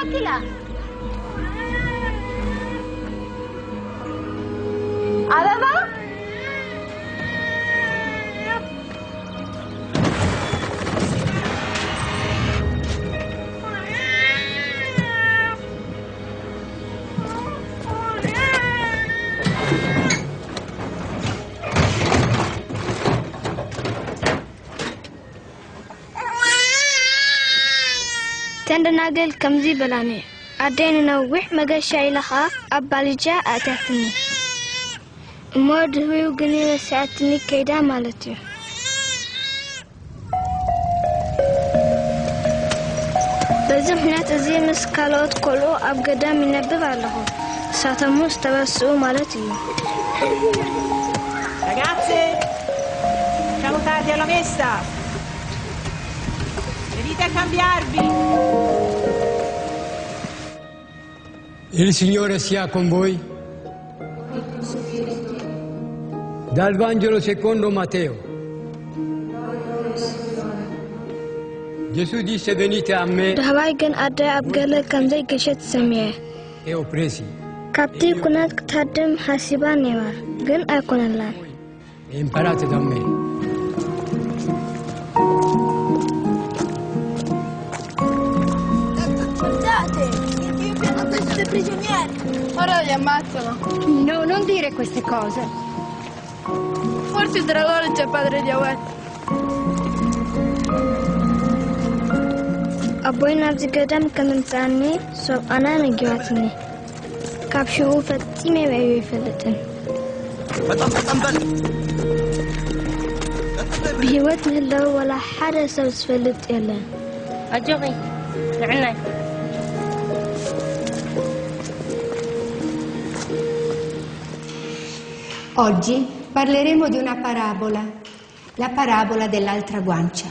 مشكلة أبابا تندناقل كمزي بلاني عدين نوح مقاشا إلخا أبالجا أتاتني مود هو قنينة ساعتني كيدا مالتي بزمحنات زي مسكالوت كلو أبقدا من نبب علىه ساتموس تبسو مالتي Ragazze, siamo tardi alla messa. Venite a cambiarvi. Il Signore sia con voi. Dal Vangelo secondo Matteo. Gesù disse venite a me دهوايقن أدى أبقالة كمزي قشت سميه e oppressi كابتي كنات كتادم حاسبا نيوار قن أكون الله e imparate da me. Guardate, il mio piano dei prigionieri. Ora li ammazzano. No, non dire queste cose. Forse il dragone c'è padre di Awet. أبوينا بزقدم كمنساني سو أنا نجواتني كابشو فتيمي بأيوي فلتن بهوت مهلو ولا حدا سوس فلت إلا أجغي لعنا Oggi parleremo di una parabola, la parabola dell'altra guancia.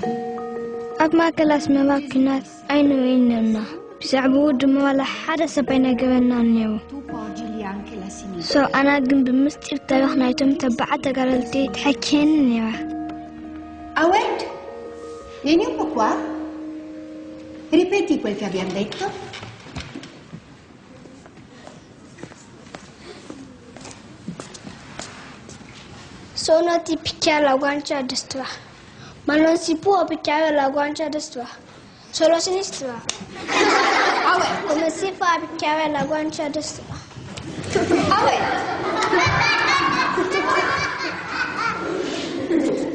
أبما كلاس مواكنات أين ويننا بسعبو دم ولا حدا سبينا قبلنا نيو Tu poggi lì anche la sinistra. سو أنا قم بمستيب تاريخنا يتم تبعت قرلتي تحكين نيو Awet, vieni un po' qua. Ripeti quel che abbiamo detto. Sono ti picchiare la guancia a destra, ma non si può picchiare la guancia a destra, solo a sinistra. Come si fa a picchiare la guancia a destra?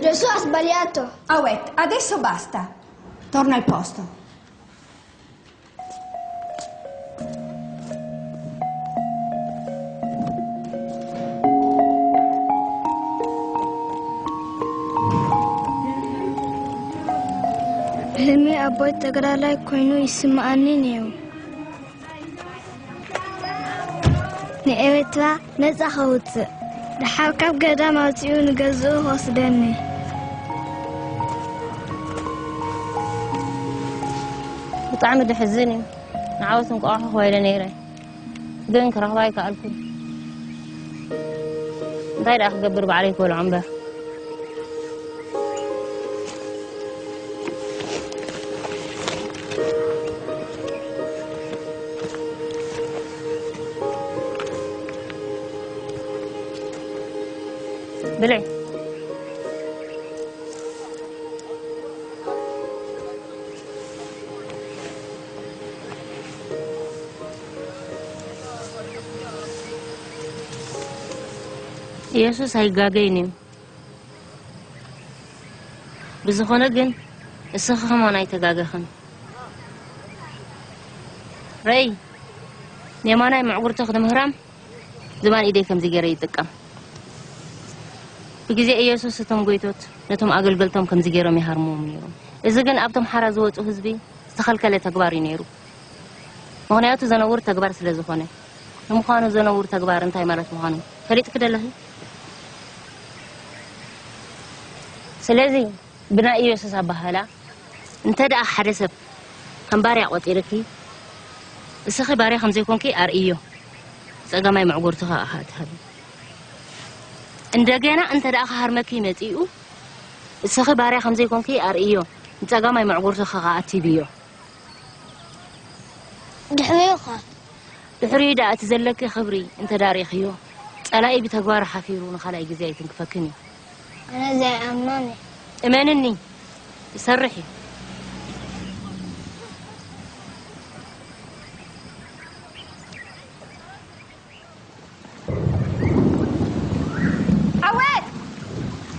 Gesù ha sbagliato. Awet, adesso basta. Torna al posto. ህልሜ አቦይ ጠቅላላይ ኮይኑ ይስማዓኒ ነይሩ ንኤርትራ ነፃ ከውፅእ ድሓር ካብ ገዳም ኣውፅኡ ንገዝኡ ወስደኒ ብጣዕሚ ድሕዝን እዩ ንዓወት እንቋቑሖ ኮይለ ነይረ ግን ክረኽባ ይከኣልኩን እንታይ ደኣ ክገብር ባዕለይ ክበልዖ እምበር بلعي ኢየሱስ ኣይጋገይን ብዝኾነ ግን እስኺ ኸማን ኣይተጋገኽን ረይ ንየማናይ ምዕጉርቲ ክትምህራም ዝባን ኢደይ ከምዚ ገይረ ይጥቀም بجزء يسوع ستم قيتوت نتم أقل قلتم كم زجيرهم يهرمون نيرو إذا كان أبتم حرز وقت حزبي استخل كله تكباري نيرو مغنيات زنور تكبار سلزخانة مخانو زنور تكبار انتهي مرات مخانو خليت كده له سلزي بناء يسوع بهلا انت ده حرسب هم بارع وطيركي السخي بارع خمسة يكون كي أرئيو سأجمع معقورتها أحد هذا እንደገና እንተ ደኣ ኸሃርመኪ መፂኡ እስኺ ባርያ ከምዘይኮንኪ ኣርእዮ ንፀጋማይ መዕጉርትኻ ኸኣትብዮ ድሕሪ دحريخة دحري دا أتزلك خبري أنت داريخيو ألاقي بتجوار حفيرون خلاص جزاي تنكفكني أنا زي أماني أمانني يسرحي Awed,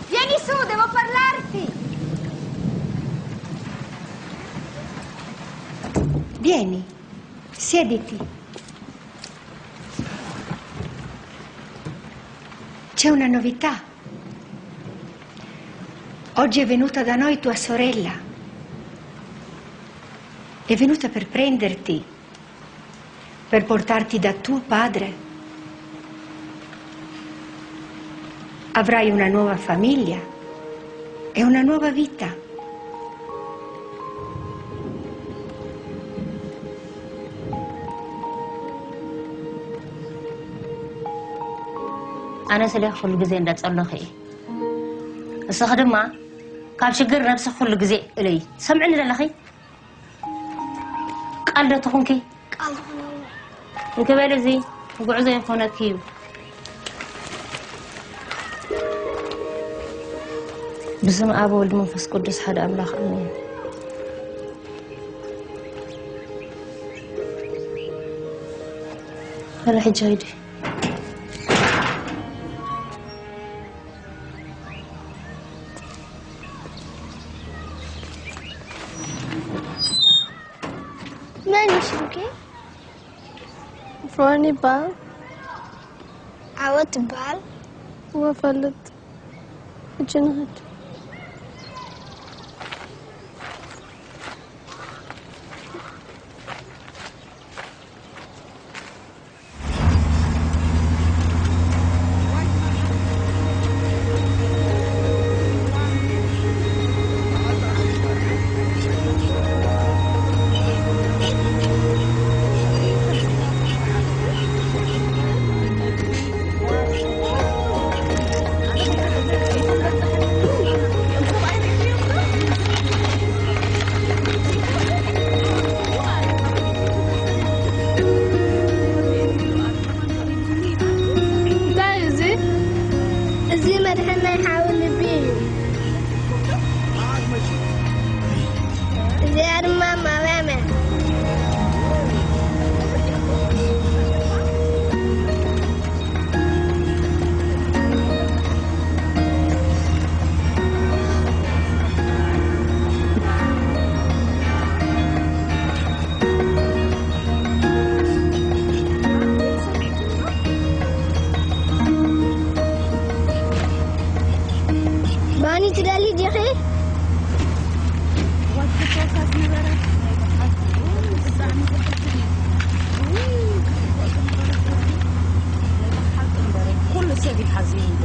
vieni su, devo parlarti. Vieni, siediti. C'è una novità. Oggi è venuta da noi tua sorella. È venuta per prenderti, per portarti da tuo padre. Avrai una nuova famiglia e una nuova vita. أنا سليح كل جزء ندت صلخي الصخدم ما كاب شجر نفسه كل جزء إلي سمعني للأخي قال ده تخونكي قال وكبير زي وقعد زي خونك كيو بسم أبو ولد منفس قدس حدا أملاخ أمين هلا حجايدي ماني شركي فوني بال عودت بال وفلت جنهت زي ما دحنا يحاول بيه زي أرمى ماما باني تدالي جخي كل شيء حزين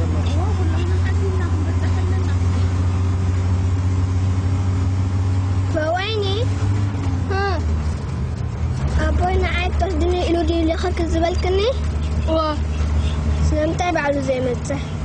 فويني ها أبونا عايز تهدني إلو دي اللي خلق الزبال كني واه سلام تابع له زي ما تسح